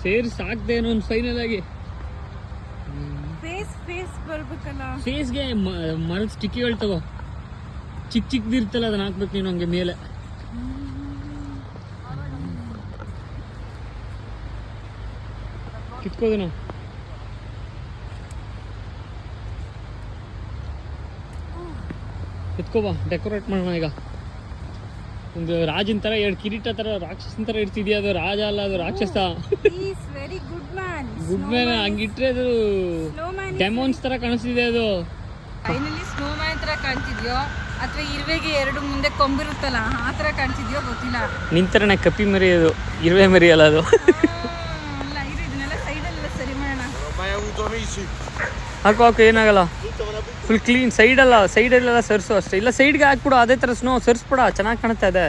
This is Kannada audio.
ಸೇರಿಸಿ ಸಾಕ್ದೇನೋ ಒಂದು ಫೈನಲ್ ಆಗಿ ಫೇಸ್ ಬರ್ಬೇಕಲ್ಲ. ಫೇಸ್ಗೆ ಮರದ ಸ್ಟಿಕ್ಕಿಗಳು ತಗೋ, ಚಿಕ್ಕದಿರ್ತಲ್ಲ ಅದನ್ನ ಹಾಕ್ಬೇಕು ನೀನು ಹಂಗೆ ಮೇಲೆ. ಕಿತ್ಕೋದನ ಎತ್ಕೋಬಾ, ಡೆಕೋರೇಟ್ ಮಾಡೋಣ. ಈಗ ಒಂದು ರಾಜನ್ ತರ, ಎರಡು ಕಿರೀಟ ತರ, ರಾಕ್ಷಸನ್ ತರ ಇರ್ತಿದ್ಯಾ. ಅದು ರಾಜ ಅಲ್ಲ, ಅದು ರಾಕ್ಷಸ. Very good man. Good man. ಹಂಗಿಟ್ರೆ ಅದು ಡೆಮೋನ್ಸ್ ತರ ಕಾಣಿಸ್ತಿದೆ. ಅದು ಫೈನಲಿ ಸ್ನೋ ಮ್ಯಾನ್ ತರ ಕಾಣ್ತಿದ್ಯೋ ಅಥವಾ ಇರುವೆಗೆ ಎರಡು ಮುಂದೆ ಕೊಂಬಿರುತ್ತಲ್ಲ ಆ ತರ ಕಾಣ್ತಿದ್ಯೋ ಗೊತ್ತಿಲ್ಲ. ನಿಂತರನೆ ಕಪ್ಪಿ ಮರಿ, ಅದು ಇರುವೆ ಮರಿ ಅಲ್ಲ ಅದು. ಅಲ್ಲ ಇರು, ಇದನ್ನೆಲ್ಲ ಸೈಡಲ್ಲೆಲ್ಲ ಸರಿ ಮಾಡೋಣ. ಹಾಕು ಏನಾಗಲ್ಲ. Full clean. ಸೈಡಲ್ಲೆಲ್ಲ ಸರ್ಸು ಅಷ್ಟೇ. ಇಲ್ಲ ಸೈಡ್ಗೆ ಹಾಕ್ಬಿಡು, ಅದೇ ಥರ ಸ್ನೋ ಸರ್ಸ್ಬಿಡ, ಚೆನ್ನಾಗಿ ಕಾಣುತ್ತೆ ಅದೇ.